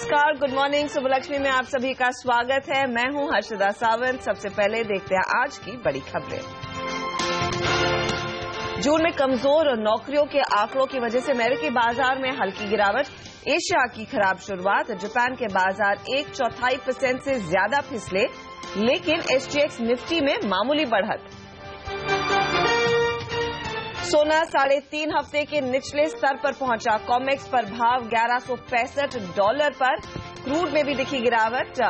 नमस्कार, good morning. Subbulakshmi में आप सभी का स्वागत है। मैं हूं हर्षदा सावंत। सबसे पहले देखते हैं आज की बड़ी खबरें। जून में कमजोर नौकरियों के आंकड़ों की वजह से अमेरिकी बाजार में हल्की गिरावट, एशिया की खराब शुरुआत। जापान के बाजार 1/4% से ज्यादा फिसले, लेकिन SGX निफ्टी में मामूली बढ़त। सोना $3.5 हफ्ते के निचले स्तर पर पहुंचा। कॉमेक्स पर भाव $1165 पर। क्रूड में भी दिखी गिरावट,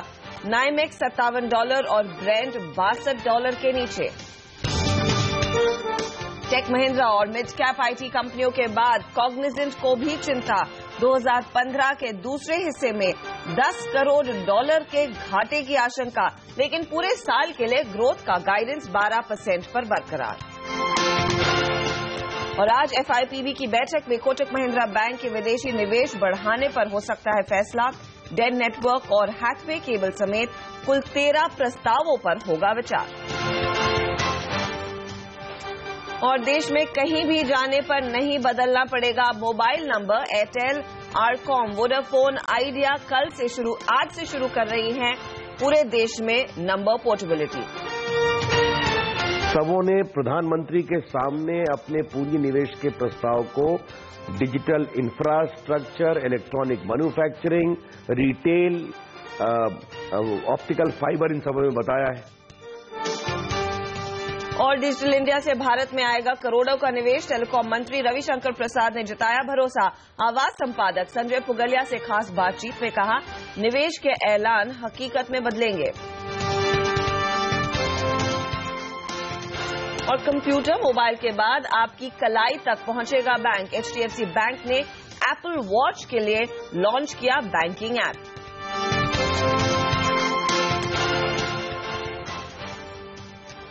नाइमेक्स $57 और ब्रेंट $62 के नीचे। टेक महिंद्रा और मिड कैप IT कंपनियों के बाद कॉग्निजेंट को भी चिंता। 2015 के दूसरे हिस्से में $10 करोड़ के घाटे की आशंका, लेकिन पूरे साल के लिए ग्रोथ का गाइडेंस 12% पर बरकरार। और आज FIPB की बैठक में कोटक महिंद्रा बैंक के विदेशी निवेश बढ़ाने पर हो सकता है फैसला। डेन नेटवर्क और हैथवे केबल समेत कुल 13 प्रस्तावों पर होगा विचार। और देश में कहीं भी जाने पर नहीं बदलना पड़ेगा mobile number. Airtel, RCom, Vodafone, idea आज से शुरू कर रही हैं पूरे देश में नंबर पोर्टेबिलिटी। सबों ने प्रधानमंत्री के सामने अपने पूंजी निवेश के प्रस्ताव को digital infrastructure, electronic manufacturing, retail, optical fibre, इन सबों में बताया है। और डिजिटल इंडिया से भारत में आएगा करोड़ों का निवेश। टेलीकॉम मंत्री रविशंकर प्रसाद ने जताया भरोसा। आवाज संपादक संजय पुगलिया से खास बातचीत में कहा, निवेश के ऐलान हकीकत में बदलेंगे। और कंप्यूटर मोबाइल के बाद आपकी कलाई तक पहुंचेगा बैंक। HDFC बैंक ने एप्पल वॉच के लिए लॉन्च किया बैंकिंग ऐप।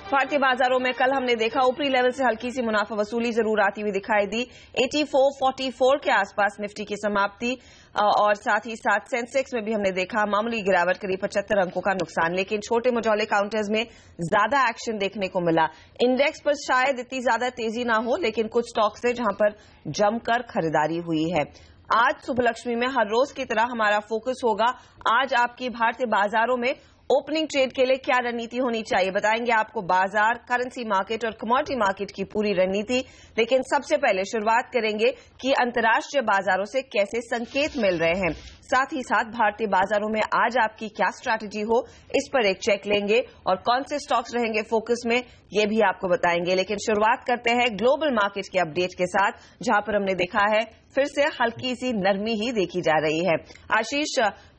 भारतीय बाजारों में कल हमने देखा ऊपरी लेवल से हल्की सी मुनाफा वसूली जरूर आती हुई दिखाई दी। 8444 के आसपास निफ्टी की समाप्ति, और साथ ही साथ सेंसेक्स में भी हमने देखा मामूली गिरावट, करीब 75 अंकों का नुकसान, लेकिन छोटे मझौले काउंटर्स में ज्यादा एक्शन देखने को मिला। इंडेक्स पर शायद इतनी ज्यादा तेजी ना हो, लेकिन कुछ स्टॉक्स है जहां पर जमकर खरीदारी हुई है। आज सुबलक्ष्मी में हर रोज की तरह हमारा फोकस होगा आज आपकी भारतीय बाजारों में ओपनिंग ट्रेड के लिए क्या रणनीति होनी चाहिए। बताएंगे आपको बाजार, करेंसी मार्केट और कमोडिटी मार्केट की पूरी रणनीति। लेकिन सबसे पहले शुरुआत करेंगे कि अंतर्राष्ट्रीय बाजारों से कैसे संकेत मिल रहे हैं, साथ ही साथ भारतीय बाजारों में आज आपकी क्या स्ट्रैटेजी हो, इस पर एक चेक लेंगे। और कौन से स्टॉक्स रहेंगे फोकस में, ये भी आपको बताएंगे। लेकिन शुरुआत करते हैं ग्लोबल मार्केट के अपडेट के साथ, जहां पर हमने देखा है फिर से हल्की सी नरमी ही देखी जा रही है। आशीष,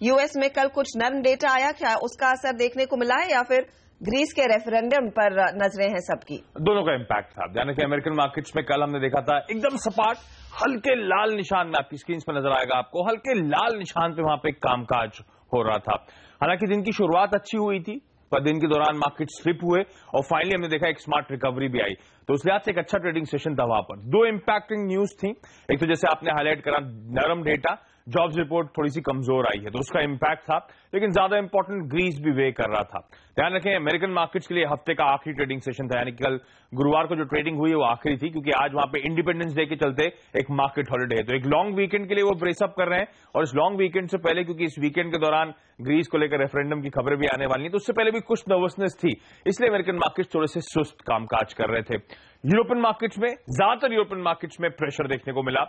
यूएस में कल कुछ नर्म डेटा आया, क्या उसका असर देखने को मिला है या फिर ग्रीस के रेफरेंडम पर नजरें हैं सबकी? दोनों का इम्पैक्ट था। यानी कि अमेरिकन मार्केट्स में कल हमने देखा था एकदम सपाट, हल्के लाल निशान में आपकी स्क्रीन पर नजर आएगा आपको, हल्के लाल निशान पे वहां पे कामकाज हो रहा था। हालांकि दिन की शुरुआत अच्छी हुई थी, पर दिन के दौरान मार्केट स्लिप हुए और फाइनली हमने देखा एक स्मार्ट रिकवरी भी आई। तो उस लिहाज से एक अच्छा ट्रेडिंग सेशन था वहां पर। दो इंपैक्टिंग न्यूज थी। एक तो जैसे आपने हाईलाइट करा, नरम डेटा, जॉब्स रिपोर्ट थोड़ी सी कमजोर आई है, तो उसका इंपैक्ट था। लेकिन ज्यादा इंपॉर्टेंट ग्रीस भी वे कर रहा था। ध्यान रखें, अमेरिकन मार्केट्स के लिए हफ्ते का आखिरी ट्रेडिंग सेशन था। यानी कि कल गुरुवार को जो ट्रेडिंग हुई है वो आखिरी थी, क्योंकि आज वहां पे इंडिपेंडेंस डे के चलते एक मार्केट हॉलिडे है। तो एक लॉन्ग वीकेंड के लिए वो ब्रेसअप कर रहे हैं। और इस लॉन्ग वीकेंड से पहले, क्योंकि इस वीकेंड के दौरान ग्रीस को लेकर रेफरेंडम की खबरें भी आने वाली हैं, तो उससे पहले भी कुछ नर्वसनेस थी, इसलिए अमेरिकन मार्केट्स थोड़े से सुस्त कामकाज कर रहे थे। यूरोपियन मार्केट्स में, ज्यादातर यूरोपियन मार्केट्स में प्रेशर देखने को मिला।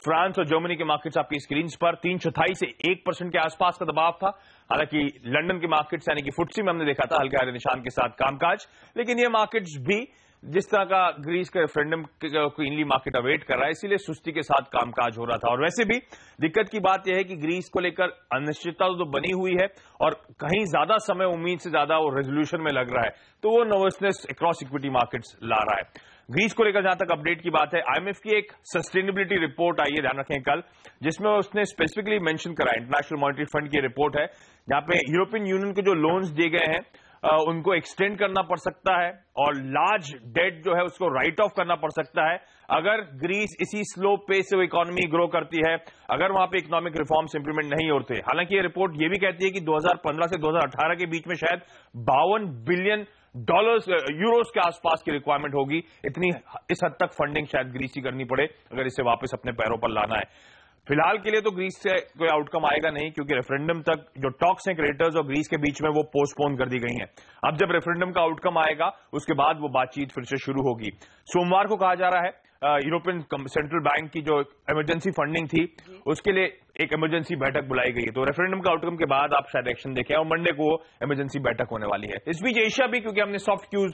फ्रांस और जर्मनी के मार्केट्स आपकी स्क्रीन पर 3/4 से 1% के आसपास का दबाव था। हालांकि लंदन के मार्केट्स यानी कि फुटसी में हमने देखा था हल्के हरे निशान के साथ कामकाज। लेकिन ये मार्केट्स भी जिस तरह का ग्रीस का रेफरेंडम को इनली मार्केट अवेट कर रहा है, इसीलिए सुस्ती के साथ कामकाज हो रहा था। और वैसे भी दिक्कत की बात यह है कि ग्रीस को लेकर अनिश्चितता तो बनी हुई है और कहीं ज्यादा समय उम्मीद से ज्यादा वो रेजोल्यूशन में लग रहा है, तो वो नर्वसनेस अक्रॉस इक्विटी मार्केट्स ला रहा है। ग्रीस को लेकर जहां तक अपडेट की बात है, IMF की एक सस्टेनेबिलिटी रिपोर्ट आई है, ध्यान रखें कल, जिसमें उसने स्पेसिफिकली मेंशन करा, इंटरनेशनल मॉनेटरी फंड की रिपोर्ट है, जहां पे यूरोपियन यूनियन को जो लोन्स दिए गए हैं उनको एक्सटेंड करना पड़ सकता है और लार्ज डेट जो है उसको राइट ऑफ करना पड़ सकता है अगर ग्रीस इसी स्लो पेस से वो इकोनॉमी ग्रो करती है, अगर वहां पे इकोनॉमिक रिफॉर्म्स इंप्लीमेंट नहीं होते। हालांकि ये रिपोर्ट ये भी कहती है कि 2015 से 2018 के बीच में शायद $52 बिलियन यूरोस के आसपास की रिक्वायरमेंट होगी। इतनी इस हद तक फंडिंग शायद ग्रीस ही करनी पड़े अगर इसे वापस अपने पैरों पर लाना है। फिलहाल के लिए तो ग्रीस से कोई आउटकम आएगा नहीं, क्योंकि रेफरेंडम तक जो टॉक्स हैं क्रेडिटर्स और ग्रीस के बीच में वो पोस्टपोन कर दी गई हैं। अब जब रेफरेंडम का आउटकम आएगा उसके बाद वो बातचीत फिर से शुरू होगी। सोमवार को कहा जा रहा है यूरोपियन सेंट्रल बैंक की जो इमरजेंसी फंडिंग थी उसके लिए एक इमरजेंसी बैठक बुलाई गई है। तो रेफरेंडम का आउटकम के बाद आप शायद एक्शन देखें और मंडे को इमरजेंसी बैठक होने वाली है। इस बीच एशिया भी, क्योंकि हमने सॉफ्ट क्यूज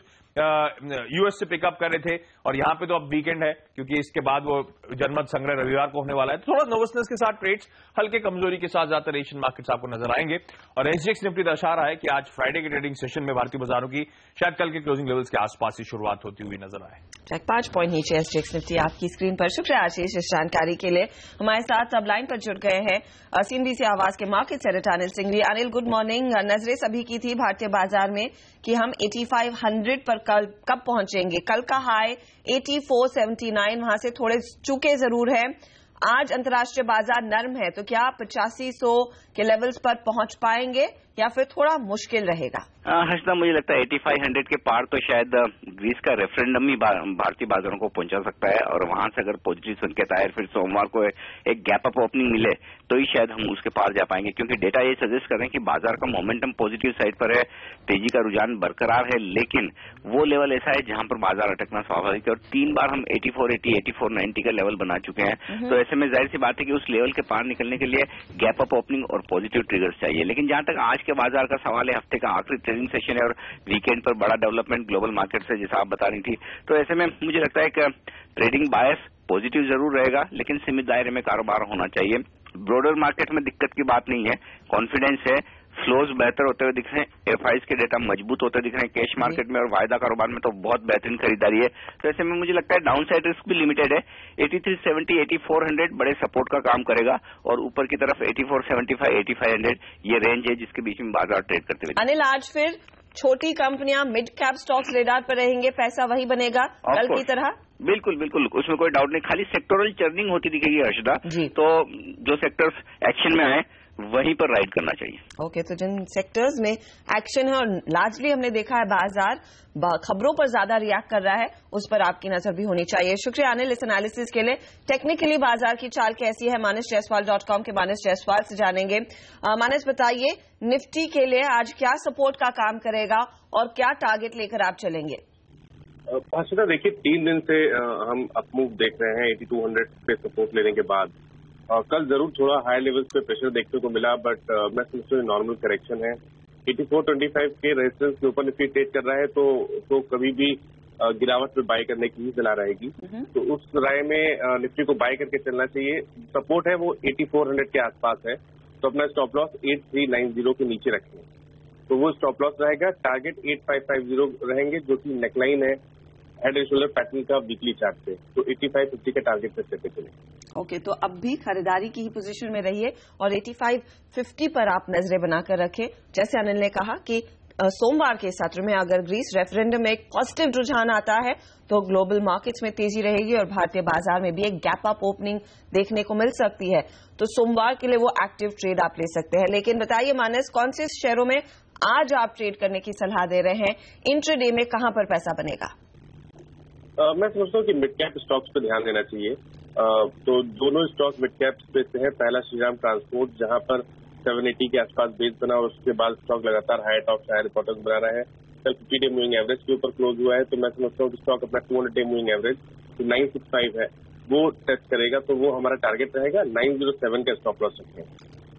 यूएस से पिकअप कर रहे थे और यहां पे तो अब वीकेंड है क्योंकि इसके बाद वो जनमत संग्रह रविवार को होने वाला है, तो थोड़ा नर्वसनेस के साथ ट्रेड्स हल्के कमजोरी के साथ ज्यादातर एशियन मार्केट्स आपको नजर आएंगे। और एसजीएक्स निफ्टी दर्शा रहा है कि आज फ्राइडे के ट्रेडिंग सेशन में भारतीय बाजारों की शायद कल के क्लोजिंग लेवल्स के आसपास ही शुरुआत होती हुई नजर आए। 5 पॉइंट नीचे एसजीएक्स निफ्टी आपकी स्क्रीन पर। शुक्रिया आशीष इस जानकारी के लिए। हमारे साथ अब लाइन पर जुड़ गए हैं सीएनबीसी आवाज के market editor Anil Singhvi. Anil, good morning. नजरें सभी की थी भारतीय बाजार में कि हम 8500 पर कब पहुंचेंगे। कल का हाई 8479, वहां से थोड़े चूके जरूर है। आज अंतर्राष्ट्रीय बाजार नर्म है, तो क्या 8500 के लेवल्स पर पहुंच पाएंगे या फिर थोड़ा मुश्किल रहेगा? हर्षदा, मुझे लगता है 8500 के पार तो शायद ग्रीस का रेफरेंडम ही भारतीय बाजारों को पहुंचा सकता है, और वहां से अगर पॉजिटिव संकेत आए फिर सोमवार को एक गैप अप ओपनिंग मिले तो ही शायद हम उसके पार जा पाएंगे, क्योंकि डेटा ये सजेस्ट कर रहे हैं कि बाजार का मोमेंटम पॉजिटिव साइड पर है, तेजी का रुझान बरकरार है, लेकिन वो लेवल ऐसा है जहां पर बाजार अटकना स्वाभाविक है। और 3 बार हम 8480, 8490 का लेवल बना चुके हैं, तो ऐसे में जाहिर सी बात है कि उस लेवल के पार निकलने के लिए गैप अप ओपनिंग और पॉजिटिव ट्रिगर्स चाहिए। लेकिन जहां तक आज के बाजार का सवाल है, हफ्ते का आखिरी ट्रेडिंग सेशन है और वीकेंड पर बड़ा डेवलपमेंट ग्लोबल मार्केट से जैसा आप बता रही थी, तो ऐसे में मुझे लगता है कि ट्रेडिंग बायस पॉजिटिव जरूर रहेगा, लेकिन सीमित दायरे में कारोबार होना चाहिए। ब्रॉडर मार्केट में दिक्कत की बात नहीं है, कॉन्फिडेंस है, फ्लोज बेहतर होते हुए दिख रहे हैं, एफआईज के डेटा मजबूत होते दिख रहे हैं, कैश मार्केट में और वायदा कारोबार में तो बहुत बेहतरीन खरीदारी है। तो ऐसे में मुझे लगता है डाउन साइड रिस्क भी लिमिटेड है। 8370, 8400 बड़े सपोर्ट का काम करेगा, और ऊपर की तरफ 8475, 8500 ये रेंज है जिसके बीच में बाजार ट्रेड करते हुए। अनिल, आज फिर छोटी कंपनियां, मिड कैप स्टॉक्स रेडार पर रहेंगे, पैसा वही बनेगा कल की तरह? बिल्कुल बिल्कुल, उसमें कोई डाउट नहीं। खाली सेक्टोरल चर्निंग होती दिखेगी हर्षदा, तो जो सेक्टर्स एक्शन में आए वहीं पर राइड करना चाहिए। ओके, तो जिन सेक्टर्स में एक्शन है और लार्जली हमने देखा है बाजार खबरों पर ज्यादा रिएक्ट कर रहा है, उस पर आपकी नजर भी होनी चाहिए। शुक्रिया अनिल इस एनालिसिस के लिए। टेक्निकली बाजार की चाल कैसी है, ManishJaiswal.com के मानस जायसवाल से जानेंगे। मानस, बताइए निफ्टी के लिए आज क्या सपोर्ट का काम करेगा और क्या टारगेट लेकर आप चलेंगे? हर्षदा, देखिए 3 दिन से हम अपमूव देख रहे हैं 8200 पे सपोर्ट लेने के बाद। कल जरूर थोड़ा हाई लेवल्स पे प्रेशर देखने को मिला, बट मैं समझता हूँ नॉर्मल करेक्शन है। 8425 के रेजिस्टेंस के ऊपर निफ्टी ट्रेड कर रहा है, तो कभी भी गिरावट पे बाय करने की ही सलाह रहेगी। तो उस राय में निफ्टी को बाय करके चलना चाहिए। सपोर्ट है वो 8400 के आसपास है, तो अपना स्टॉप लॉस 8390 के नीचे रखें, तो वो स्टॉप लॉस रहेगा। टारगेट 8550 रहेंगे, जो कि नेकलाइन है हेड एंड शोल्डर पैटर्न का वीकली चार्ट पे, तो 8550 के टारगेट पे चलते चले। ओके, तो अब भी खरीदारी की ही पोजीशन में रहिए और 8550 पर आप नजरें बनाकर रखें। जैसे अनिल ने कहा कि सोमवार के सत्र में अगर ग्रीस रेफरेंडम में एक पॉजिटिव रुझान आता है तो ग्लोबल मार्केट्स में तेजी रहेगी और भारतीय बाजार में भी एक गैप अप ओपनिंग देखने को मिल सकती है। तो सोमवार के लिए वो एक्टिव ट्रेड आप ले सकते हैं। लेकिन बताइए मानस, कौन से शेयरों में आज आप ट्रेड करने की सलाह दे रहे हैं? इंट्राडे में कहां पर पैसा बनेगा? मैं समझता हूँ कि मिड कैप स्टॉक्स पे ध्यान देना चाहिए। तो दोनों स्टॉक मिड कैप स्पेस से है। पहला श्रीराम ट्रांसपोर्ट, जहां पर 780 के आसपास बेस बना और उसके बाद स्टॉक लगातार हाई टॉप हाई रिपोर्टर्स बना रहा है। कल 50 डे मूविंग एवरेज के ऊपर क्लोज हुआ है, तो मैं समझता हूँ कि स्टॉक अपना 200 डे मूविंग एवरेज जो 965 है वो टेस्ट करेगा, तो वो हमारा टारगेट रहेगा। 907 का स्टॉप लॉस रखें।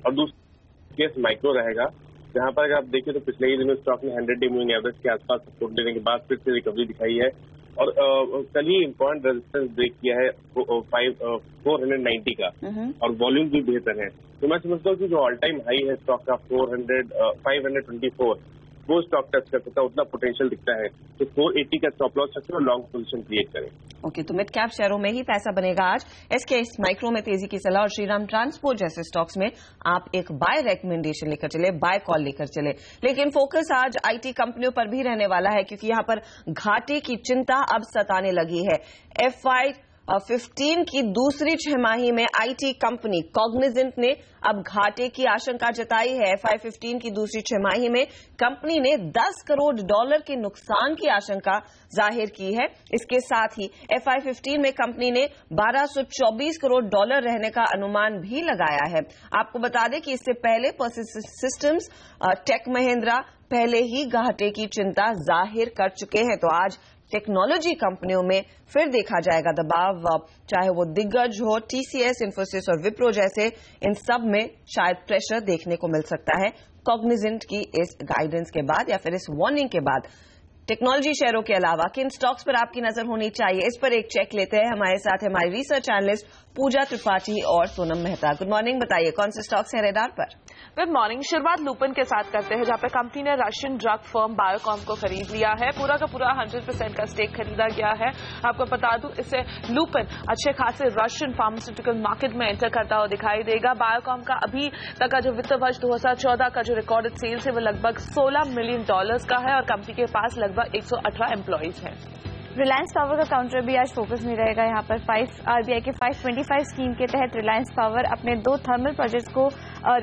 और दूसरा माइक्रो रहेगा, जहां पर अगर आप देखिए तो पिछले ही दिनों स्टॉक ने 100 डे मूविंग एवरेज के आसपास सपोर्ट लेने के बाद फिर से रिकवरी दिखाई है, और कल ही इम्पोर्टेंट रेजिस्टेंस ब्रेक किया है 490 का, और वॉल्यूम भी बेहतर है। तो मैं समझता हूँ कि जो ऑल टाइम हाई है स्टॉक का 524, वो स्टॉक टच कर सकता है, उतना पोटेंशियल दिखता है। तो 480 का स्टॉप लॉस रखें और लॉन्ग पोजीशन क्रिएट करें। ओके, तो मिड कैप शेयरों में ही पैसा बनेगा आज। एसकेएस माइक्रो में तेजी की सलाह और श्रीराम ट्रांसपोर्ट जैसे स्टॉक्स में आप एक बाय रेकमेंडेशन लेकर चले, बाय कॉल लेकर चले। लेकिन फोकस आज आईटी कंपनियों पर भी रहने वाला है, क्योंकि यहां पर घाटे की चिंता अब सताने लगी है। FY 15 की दूसरी छमाही में आईटी कंपनी कॉग्निजेंट ने अब घाटे की आशंका जताई है। FY15 की दूसरी छमाही में कंपनी ने $10 करोड़ के नुकसान की आशंका जाहिर की है। इसके साथ ही FY15 में कंपनी ने $1224 करोड़ रहने का अनुमान भी लगाया है। आपको बता दें कि इससे पहले पर्सिस्टेंट सिस्टम्स, टेक महिंद्रा पहले ही घाटे की चिंता जाहिर कर चुके हैं। तो आज टेक्नोलॉजी कंपनियों में फिर देखा जाएगा दबाव, चाहे वो दिग्गज हो, TCS, इन्फोसिस और विप्रो जैसे, इन सब में शायद प्रेशर देखने को मिल सकता है कॉग्निजेंट की इस गाइडेंस के बाद या फिर इस वार्निंग के बाद। टेक्नोलॉजी शेयरों के अलावा किन स्टॉक्स पर आपकी नजर होनी चाहिए, इस पर एक चेक लेते हैं। हमारे साथ हमारी रिसर्च एनालिस्ट पूजा त्रिपाठी और सोनम मेहता। गुड मॉर्निंग, बताइए कौन से स्टॉक्स हैं रेडार पर? Good morning. शुरुआत लुपिन के साथ करते हैं, जहां पे कंपनी ने रशियन ड्रग फर्म बायोकॉम को खरीद लिया है। पूरा का पूरा 100% का स्टेक खरीदा गया है। आपको बता दूं, इससे लुपिन अच्छे खासे रशियन फार्मास्यूटिकल मार्केट में एंटर करता हुआ दिखाई देगा। बायोकॉम का अभी तक का जो वित्त वर्ष 2014 का जो रिकॉर्डेड सेल्स है वो लगभग $16 मिलियन का है और कंपनी के पास लगभग 118 एम्प्लॉइज हैं। रिलायंस पावर का काउंटर भी आज फोकस में रहेगा। यहाँ पर RBI के 525 स्कीम के तहत रिलायंस पावर अपने 2 थर्मल प्रोजेक्ट्स को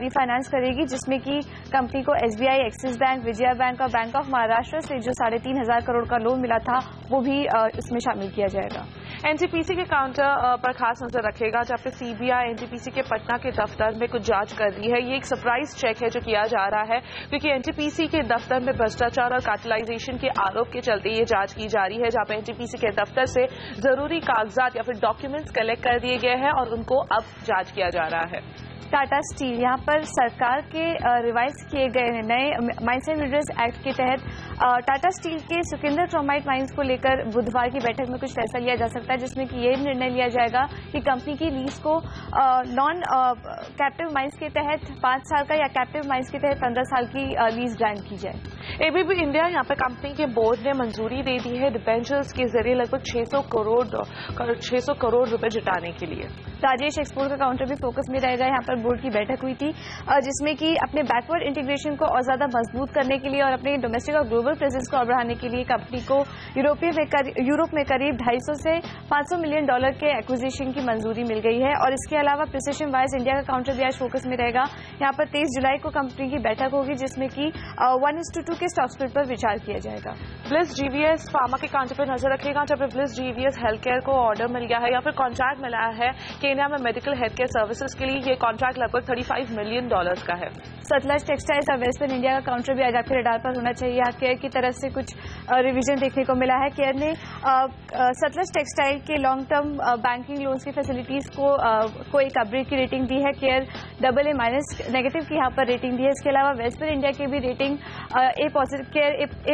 रिफाइनेंस करेगी, जिसमें कि कंपनी को SBI, axis bank, Vijaya bank और बैंक ऑफ महाराष्ट्र से जो 3,500 करोड़ का लोन मिला था वो भी इसमें शामिल किया जाएगा। NTPC के काउंटर पर खास नजर रखेगा, जहाँ पे CBI NTPC के पटना के दफ्तर में कुछ जांच कर रही है। ये एक सरप्राइज चेक है जो किया जा रहा है, क्योंकि NTPC के दफ्तर में भ्रष्टाचार और कैपिटलाइजेशन के आरोप के चलते ये जांच की जा रही है, जहाँ पे NTPC के दफ्तर से जरूरी कागजात या फिर डॉक्यूमेंट्स कलेक्ट कर दिए गए हैं और उनको अब जांच किया जा रहा है। टाटा स्टील, यहाँ पर सरकार के रिवाइज किए गए नए माइंस एंड मिनरल्स एक्ट के तहत टाटा स्टील के सुकिंदर क्रोमाइट माइंस को लेकर बुधवार की बैठक में कुछ फैसला लिया जा सकता है, जिसमें कि ये निर्णय लिया जाएगा कि कंपनी की लीज को नॉन कैप्टिव माइंस के तहत 5 साल का या कैप्टिव माइंस के तहत 15 साल की लीज ग्रांट की जाए। ABB इंडिया, यहाँ पे कंपनी के बोर्ड ने मंजूरी दे दी है डिबेंचर्स के जरिए लगभग 600 करोड़ रुपए जुटाने के लिए। राजेश एक्सपोर्ट का काउंटर भी फोकस में रहेगा। यहाँ पर बोर्ड की बैठक हुई थी, जिसमें कि अपने बैकवर्ड इंटीग्रेशन को और ज्यादा मजबूत करने के लिए और अपने डोमेस्टिक और ग्लोबल प्रेजेंस को बढ़ाने के लिए कंपनी को यूरोप में करीब 250 से $500 मिलियन के एक्विजिशन की मंजूरी मिल गई है। और इसके अलावा प्रिसिशन वाइज इंडिया का काउंटर भी आज फोकस में रहेगा। यहाँ पर 23 जुलाई को कंपनी की बैठक होगी, जिसमें कि 1:2 के स्टॉक स्प्लिट पर विचार किया जाएगा। ब्लिस GVS फार्मा के काउंटर पर नजर रखेगा, जब ब्लिस GVS हेल्थ केयर को ऑर्डर मिल गया है या फिर कॉन्ट्रैक्ट मिला है केन्या में मेडिकल हेल्थ केयर सर्विसेज के लिए। ये कॉन्ट्रैक्ट लगभग $35 मिलियन का है। सतलज टेक्सटाइल्स और वेस्टर्न इंडिया का काउंटर भी आज आपके रडार पर होना चाहिए। यहाँ केयर की तरफ से कुछ रिवीजन देखने को मिला है। केयर ने सतलज टेक्सटाइल के लॉन्ग टर्म बैंकिंग लोन्स की फैसिलिटीज को एक अपग्रेड की रेटिंग दी है। केयर AA- नेगेटिव की यहाँ पर रेटिंग दी है। इसके अलावा वेस्टर्न इंडिया की भी रेटिंग A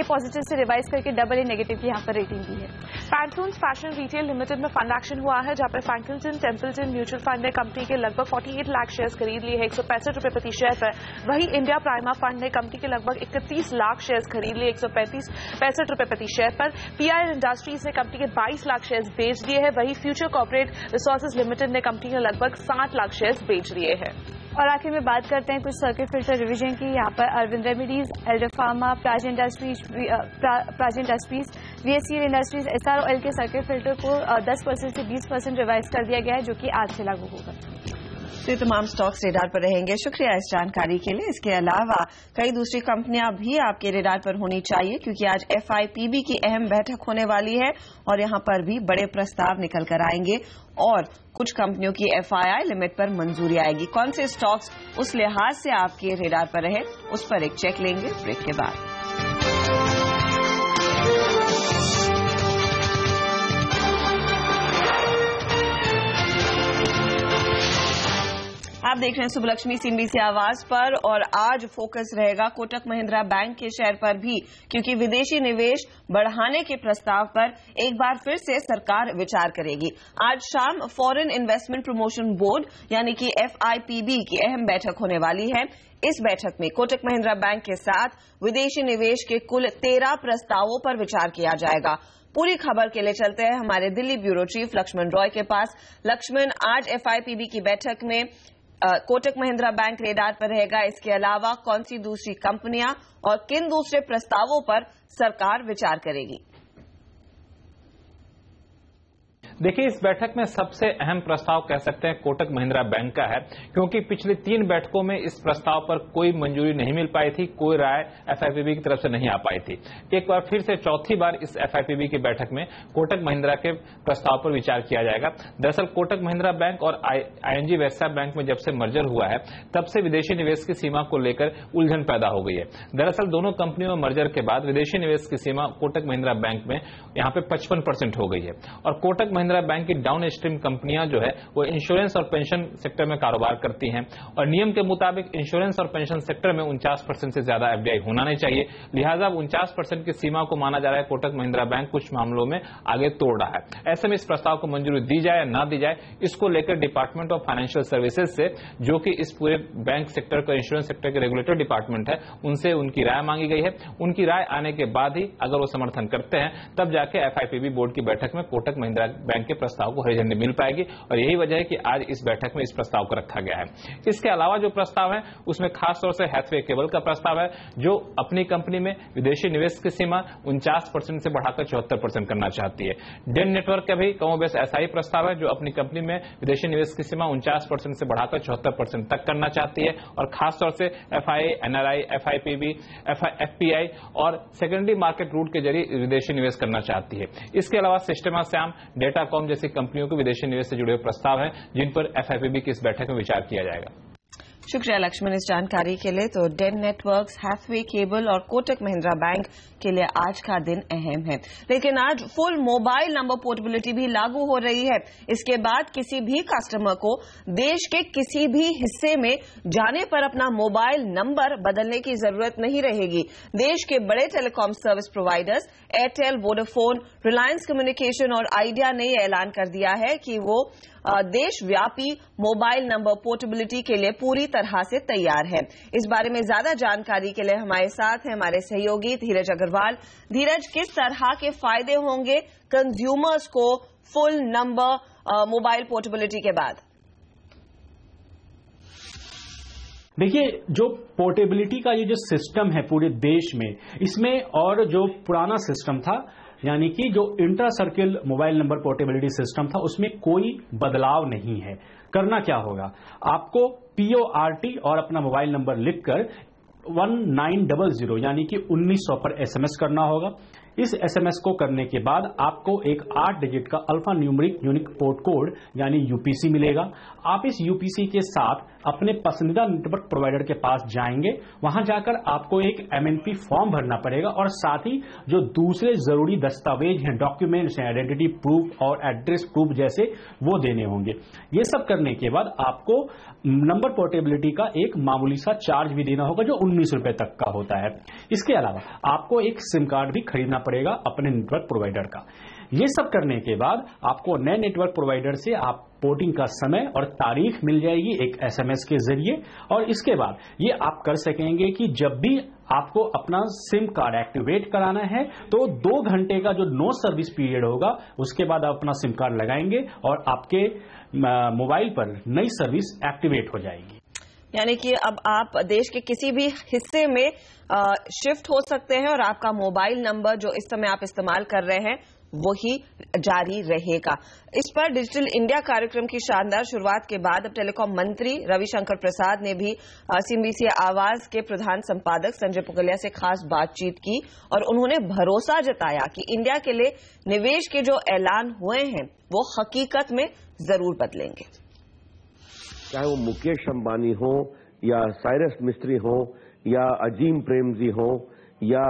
पॉजिटिव से रिवाइज करके AA- नेगेटिव की यहाँ पर रेटिंग दी है। पैंथून्स फैशन रिटेल लिमिटेड में फंड एक्शन हुआ है, जहाँ पे फ्रैंकलिन टेम्पल्टन म्यूचुअल फंड ने कंपनी के लगभग 48 लाख शेयर्स खरीद लिए हैं 165 रुपए प्रति शेयर पर। वहीं इंडिया प्राइमा फंड ने कंपनी के लगभग 31 लाख शेयर्स खरीद लिए 165 रुपए प्रति शेयर पर। PIL इंडस्ट्रीज ने कंपनी के 22 लाख शेयर्स बेच दिए हैं। वहीं फ्यूचर कॉर्पोरेट रिसोर्सेज लिमिटेड ने कंपनी के लगभग 60 लाख शेयर्स बेच लिए हैं। और आखिर में बात करते हैं कुछ सर्किट फिल्टर रिवीजन की। यहाँ पर Aravind Remedies, Elder Pharma, Praj Industries, VSCL Industries, SROL के सर्किट फिल्टर को 10% से 20% रिवाइज कर दिया गया है, जो कि आज से लागू होगा। तो तमाम स्टॉक्स रेडार पर रहेंगे। शुक्रिया इस जानकारी के लिए। इसके अलावा कई दूसरी कंपनियां भी आपके रेडार पर होनी चाहिए, क्योंकि आज FIPB की अहम बैठक होने वाली है और यहां पर भी बड़े प्रस्ताव निकल कर आएंगे और कुछ कंपनियों की FII लिमिट पर मंजूरी आएगी। कौन से स्टॉक्स उस लिहाज से आपके रेडार पर रहे, उस पर एक चेक लेंगे ब्रेक के बाद। आप देख रहे हैं सुबलक्ष्मी CNBC आवाज पर और आज फोकस रहेगा कोटक महिंद्रा बैंक के शेयर पर भी, क्योंकि विदेशी निवेश बढ़ाने के प्रस्ताव पर एक बार फिर से सरकार विचार करेगी। आज शाम फॉरेन इन्वेस्टमेंट प्रमोशन बोर्ड यानी कि FIPB की अहम बैठक होने वाली है। इस बैठक में कोटक महिंद्रा बैंक के साथ विदेशी निवेश के कुल 13 प्रस्तावों पर विचार किया जाएगा। पूरी खबर के लिए चलते हैं हमारे दिल्ली ब्यूरो चीफ लक्ष्मण रॉय के पास। लक्ष्मण, आज FIPB की बैठक में कोटक महिंद्रा बैंक रेडार पर रहेगा। इसके अलावा कौन सी दूसरी कंपनियां और किन दूसरे प्रस्तावों पर सरकार विचार करेगी? देखिए, इस बैठक में सबसे अहम प्रस्ताव कह सकते हैं कोटक महिंद्रा बैंक का है, क्योंकि पिछली 3 बैठकों में इस प्रस्ताव पर कोई मंजूरी नहीं मिल पाई थी, कोई राय एफआईपीबी की तरफ से नहीं आ पाई थी। एक बार फिर से चौथी बार इस एफआईपीबी की बैठक में कोटक महिंद्रा के प्रस्ताव पर विचार किया जाएगा। दरअसल कोटक महिंद्रा बैंक और आईएनजी वैसा बैंक में जब से मर्जर हुआ है, तब से विदेशी निवेश की सीमा को लेकर उलझन पैदा हो गई है। दरअसल दोनों कंपनियों में मर्जर के बाद विदेशी निवेश की सीमा कोटक महिंद्रा बैंक में यहां पे 55% हो गई है और कोटक महिंद्रा बैंक की डाउन स्ट्रीम कंपनियां जो है वो इंश्योरेंस और पेंशन सेक्टर में कारोबार करती हैं और नियम के मुताबिक इंश्योरेंस और पेंशन सेक्टर में 49% से ज्यादा एफडीआई होना नहीं चाहिए। लिहाजा 49% की सीमा को माना जा रहा है कोटक महिंद्रा बैंक कुछ मामलों में आगे तोड़ रहा है। ऐसे में इस प्रस्ताव को मंजूरी दी जाए या ना दी जाए, इसको लेकर डिपार्टमेंट ऑफ फाइनेंशियल सर्विसेज से, जो कि इस पूरे बैंक सेक्टर का इंश्योरेंस सेक्टर के रेगुलेटर डिपार्टमेंट है, उनसे उनकी राय मांगी गई है। उनकी राय आने के बाद ही अगर वो समर्थन करते हैं तब जाके एफआईपीबी बोर्ड की बैठक में कोटक महिंद्रा बैंक के प्रस्ताव को हरी झंडी मिल पाएगी और यही वजह है कि आज इस बैठक में इस प्रस्ताव को रखा गया है। इसके अलावा जो प्रस्ताव है उसमें खासतौर से हैथवे केबल का प्रस्ताव है, जो अपनी कंपनी में विदेशी निवेश की सीमा 49% से बढ़ाकर 74% करना चाहती है। डेन नेटवर्क का भी कमोबेश ऐसा ही प्रस्ताव है, जो अपनी कंपनी में विदेशी निवेश की सीमा 49% से बढ़ाकर 74% तक करना चाहती है और खासतौर से एफआईआई, एनआरआई, एफआईपीबी, एफपीआई और सेकेंडरी मार्केट रूट के जरिए विदेशी निवेश करना चाहती है। इसके अलावा सिस्टेमा सैम, डेटाकॉम जैसी कंपनियों को विदेशी निवेश से जुड़े हुए प्रस्ताव हैं, जिन पर एफआईपीबी की इस बैठक में विचार किया जाएगा। शुक्रिया लक्ष्मण इस जानकारी के लिए। तो डेन नेटवर्क्स, हैथवे केबल और कोटक महिंद्रा बैंक के लिए आज का दिन अहम है, लेकिन आज फुल मोबाइल नंबर पोर्टेबिलिटी भी लागू हो रही है। इसके बाद किसी भी कस्टमर को देश के किसी भी हिस्से में जाने पर अपना मोबाइल नंबर बदलने की जरूरत नहीं रहेगी। देश के बड़े telecom service providers Airtel, Vodafone, Reliance communication और आइडिया ने ऐलान कर दिया है कि वो देशव्यापी मोबाइल नंबर पोर्टेबिलिटी के लिए पूरी तरह से तैयार है। इस बारे में ज्यादा जानकारी के लिए हमारे साथ हैं हमारे सहयोगी धीरज अग्रवाल। धीरज, किस तरह के फायदे होंगे कंज्यूमर्स को फुल नंबर मोबाइल पोर्टेबिलिटी के बाद? देखिए, जो पोर्टेबिलिटी का ये जो सिस्टम है पूरे देश में, इसमें और जो पुराना सिस्टम था, यानी कि जो intra circle mobile number portability system था, उसमें कोई बदलाव नहीं है। करना क्या होगा, आपको PORT और अपना मोबाइल नंबर लिखकर 1900 यानी कि 1900 पर SMS करना होगा। इस SMS को करने के बाद आपको एक 8 डिजिट का alpha numeric unique port code यानी UPC मिलेगा। आप इस UPC के साथ अपने पसंदीदा नेटवर्क प्रोवाइडर के पास जाएंगे, वहां जाकर आपको एक MNP फॉर्म भरना पड़ेगा और साथ ही जो दूसरे जरूरी दस्तावेज हैं, डॉक्यूमेंट्स हैं, आइडेंटिटी प्रूफ और एड्रेस प्रूफ जैसे, वो देने होंगे। ये सब करने के बाद आपको नंबर पोर्टेबिलिटी का एक मामूली सा चार्ज भी देना होगा, जो 19 रुपए तक का होता है। इसके अलावा आपको एक सिम कार्ड भी खरीदना पड़ेगा अपने नेटवर्क प्रोवाइडर का। ये सब करने के बाद आपको नए नेटवर्क प्रोवाइडर से आप पोर्टिंग का समय और तारीख मिल जाएगी एक SMS के जरिए, और इसके बाद ये आप कर सकेंगे कि जब भी आपको अपना सिम कार्ड एक्टिवेट कराना है तो 2 घंटे का जो नो सर्विस पीरियड होगा, उसके बाद आप अपना सिम कार्ड लगाएंगे और आपके मोबाइल पर नई सर्विस एक्टिवेट हो जाएगी। यानी कि अब आप देश के किसी भी हिस्से में शिफ्ट हो सकते हैं और आपका मोबाइल नंबर जो इस समय आप इस्तेमाल कर रहे हैं वही जारी रहेगा। इस पर डिजिटल इंडिया कार्यक्रम की शानदार शुरुआत के बाद अब टेलीकॉम मंत्री रविशंकर प्रसाद ने भी CNBC आवाज के प्रधान संपादक संजय पुगलिया से खास बातचीत की और उन्होंने भरोसा जताया कि इंडिया के लिए निवेश के जो ऐलान हुए हैं वो हकीकत में जरूर बदलेंगे। चाहे वो मुकेश अंबानी हो या साइरस मिस्त्री हो या अजीम प्रेमजी हो या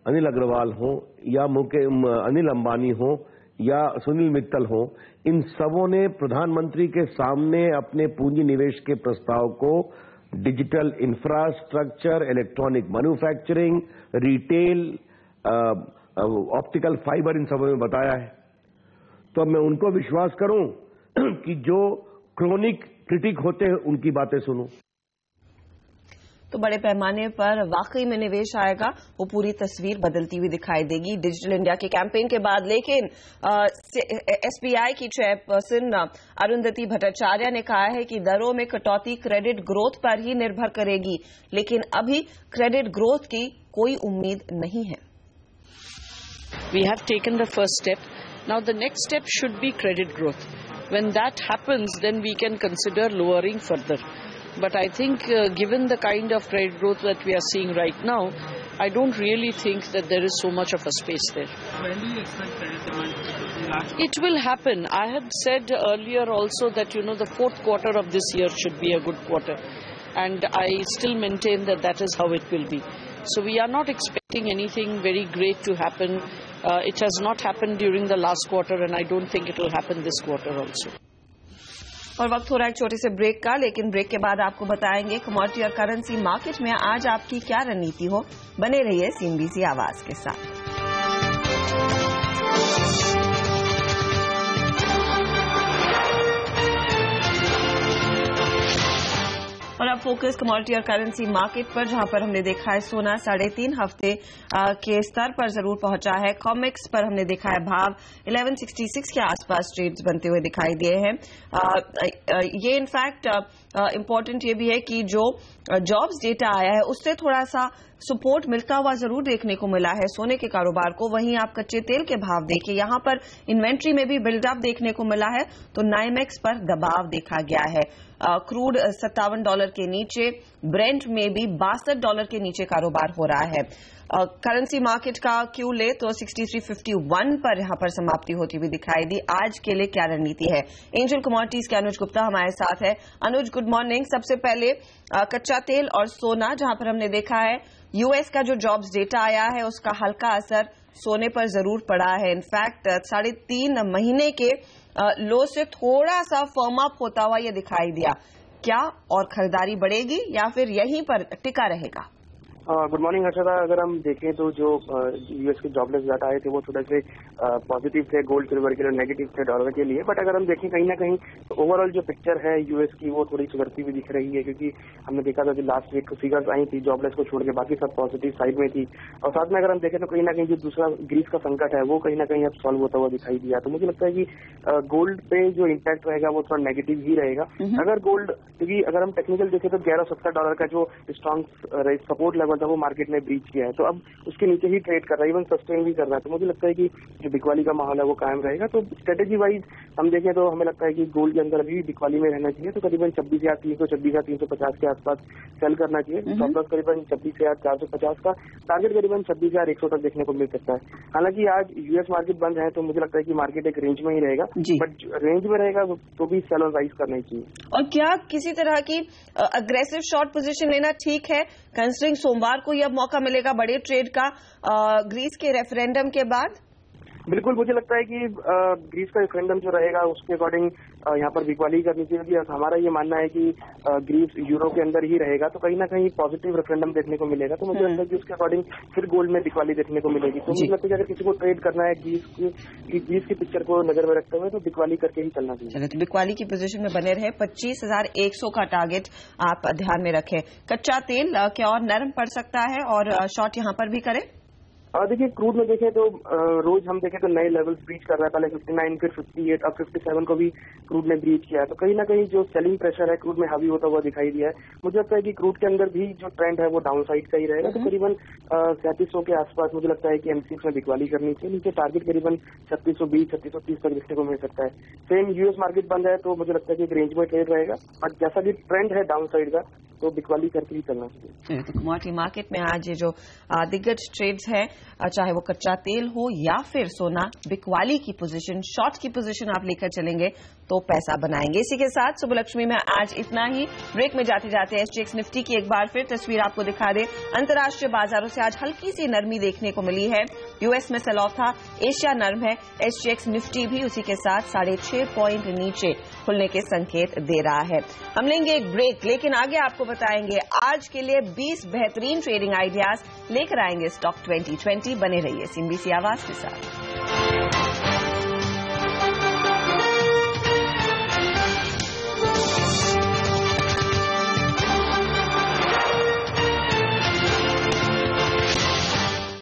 अनिल अग्रवाल हो या अनिल अंबानी हो या सुनील मित्तल हो, इन सबों ने प्रधानमंत्री के सामने अपने पूंजी निवेश के प्रस्ताव को digital infrastructure, electronic manufacturing, retail, optical fibre, इन सबों में बताया है। तो मैं उनको विश्वास करूं कि जो क्रोनिक क्रिटिक होते हैं उनकी बातें सुनूं। तो बड़े पैमाने पर वाकई में निवेश आएगा, वो पूरी तस्वीर बदलती हुई दिखाई देगी डिजिटल इंडिया के कैंपेन के बाद। लेकिन SBI की चेयरपर्सन अरुंधति भट्टाचार्य ने कहा है कि दरों में कटौती क्रेडिट ग्रोथ पर ही निर्भर करेगी, लेकिन अभी क्रेडिट ग्रोथ की कोई उम्मीद नहीं है। We have taken the first step. Now the next step should be credit growth. When that happens, then we can consider lowering further. But I think given the kind of credit growth that we are seeing right now, I don't really think that there is so much of a space there. When do you expect credit demand? It will happen. I had said earlier also that, the fourth quarter of this year should be a good quarter. And I still maintain that that is how it will be. So we are not expecting anything very great to happen. It has not happened during the last quarter, and I don't think it will happen this quarter also. और वक्त हो रहा है एक छोटे से break का, लेकिन ब्रेक के बाद आपको बताएंगे कमोडिटी और करेंसी मार्केट में आज आपकी क्या रणनीति हो। बने रहिए सीएनबीसी आवाज के साथ। और अब फोकस कमोडिटी और करेंसी मार्केट पर, जहां पर हमने देखा है सोना 3.5 हफ्ते के स्तर पर जरूर पहुंचा है। कॉमेक्स पर हमने देखा है भाव 1166 के आसपास ट्रेड्स बनते हुए दिखाई दिए हैं। ये इनफैक्ट इम्पोर्टेंट ये भी है कि जो जॉब्स डेटा आया है उससे थोड़ा सा सपोर्ट मिलता हुआ जरूर देखने को मिला है सोने के कारोबार को। वहीं आप कच्चे तेल के भाव देखिए, यहां पर इन्वेंट्री में भी बिल्डअप देखने को मिला है, तो नाइमेक्स पर दबाव देखा गया है। क्रूड $57 के नीचे, ब्रेंट में भी $62 के नीचे कारोबार हो रहा है। करेंसी मार्केट का क्यू ले तो 6351 पर यहां पर समाप्ति होती हुई दिखाई दी। आज के लिए क्या रणनीति है? एंजल कमोडिटीज के अनुज गुप्ता हमारे साथ है। अनुज, गुड मॉर्निंग। सबसे पहले कच्चा तेल और सोना, जहां पर हमने देखा है यूएस का जो जॉब्स डेटा आया है उसका हल्का असर सोने पर जरूर पड़ा है। इनफैक्ट 3.5 महीने के लो से थोड़ा सा फर्म अप होता हुआ ये दिखाई दिया। क्या और खरीदारी बढ़ेगी या फिर यहीं पर टिका रहेगा? Good morning Harshada. अगर हम देखें तो जो यूएस के जॉबलेस डाटा आए थे वो थोड़े से पॉजिटिव थे गोल्ड सिल्वर के लिए, नेगेटिव थे डॉलर के लिए। बट अगर हम देखें कहीं ना कहीं तो ओवरऑल जो पिक्चर है यूएस की वो थोड़ी सुधरती हुई दिख रही है, क्योंकि हमने देखा था कि लास्ट वीक फिगर्स आई थी जॉबलेस को छोड़ के, बाकी सब पॉजिटिव साइड में थी। और साथ में अगर हम देखें तो कहीं ना कहीं जो दूसरा ग्रीस का संकट है वो कहीं ना कहीं अब सॉल्व होता हुआ दिखाई दिया। तो मुझे लगता है कि गोल्ड पे जो इम्पैक्ट रहेगा वो थोड़ा नेगेटिव ही रहेगा। अगर गोल्ड, क्योंकि अगर हम टेक्निकल देखें तो $1170 का जो स्ट्रॉन्ग सपोर्ट लेवल था वो मार्केट ने ब्रीच किया है, तो अब उसके नीचे ही ट्रेड कर रहा है, इवन सस्टेन भी कर रहा है। तो मुझे लगता है कि जो बिकवाली का माहौल है वो कायम रहेगा। तो स्ट्रेटेजी वाइज हम देखें तो हमें लगता है कि गोल्ड के अंदर अभी बिकवाली में रहना चाहिए। तो करीबन 26,300 26,350 के आसपास सेल करना चाहिए। स्टॉप लॉस करीबन 26,450 का, टारगेट करीबन 26,100 तक देखने को मिल सकता है। हालांकि आज यूएस मार्केट बंद है तो मुझे लगता है कि मार्केट एक रेंज में ही रहेगा, बट रेंज में रहेगा तो भी सेल और राइज करना ही चाहिए। और क्या किसी तरह की अग्रेसिव शॉर्ट पोजीशन लेना ठीक है, कंसिडरिंग सोमवार को यह मौका मिलेगा बड़े ट्रेड का ग्रीस के रेफरेंडम के बाद? बिल्कुल, मुझे लगता है कि ग्रीस का रेफरेंडम जो रहेगा उसके अकॉर्डिंग यहाँ पर बिकवाली करनी चाहिए। हमारा ये मानना है कि ग्रीस यूरो के अंदर ही रहेगा, तो कहीं ना कहीं पॉजिटिव रेफरेंडम देखने को मिलेगा। तो मुझे लगता है कि उसके अकॉर्डिंग फिर गोल्ड में बिकवाली देखने को मिलेगी। तो मुझे लगता है कि अगर किसी को ट्रेड करना है ग्रीस की पिक्चर को नजर में रखते हुए तो बिकवाली करके ही चलना चाहिए। तो बिकवाली की पोजीशन में बने रहे। 25,100 का टारगेट आप ध्यान में रखें। कच्चा तेल क्या और नरम पड़ सकता है और शॉर्ट यहाँ पर भी करें? देखिए क्रूड में देखें तो रोज हम देखें तो नए लेवल्स ब्रीच कर रहा है। पहले 59, फिर 58, अब 57 को भी क्रूड ने ब्रीच किया है। तो कहीं ना कहीं जो सेलिंग प्रेशर है क्रूड में हावी होता हुआ दिखाई दिया है। मुझे लगता है कि क्रूड के अंदर भी जो ट्रेंड है वो डाउन साइड का ही रहेगा। तो करीबन 3700 के आसपास मुझे लगता है कि एमसीएक्स में बिकवाली करनी चाहिए। नीचे टारगेट करीबन 3620, 3630 तक देखने को मिल सकता है। सेम यूएस मार्केट बंद है तो मुझे लगता है कि एक रेंज में ट्रेड रहेगा, बट जैसा भी ट्रेंड है डाउन साइड का तो बिकवाली करके ही चलना चाहिए। तो कमोडिटी मार्केट में आज ये जो दिग्गज ट्रेड्स हैं, चाहे वो कच्चा तेल हो या फिर सोना, बिकवाली की पोजीशन, शॉर्ट की पोजीशन आप लेकर चलेंगे तो पैसा बनाएंगे। इसी के साथ सुबह में आज इतना ही। ब्रेक में जाते जाते एसजीएक्स निफ्टी की एक बार फिर तस्वीर आपको दिखा दे। अंतर्राष्ट्रीय बाजारों से आज हल्की सी नरमी देखने को मिली है। यूएस में सेल ऑफ था, एशिया नर्म है। एसजीएक्स निफ्टी भी उसी के साथ 6.5 पॉइंट नीचे खुलने के संकेत दे रहा है। हम लेंगे एक ब्रेक, लेकिन आगे आपको बताएंगे आज के लिए 20 बेहतरीन ट्रेडिंग आइडियाज लेकर आएंगे स्टॉक 2020। बने रहिए सीएनबीसी आवाज के साथ।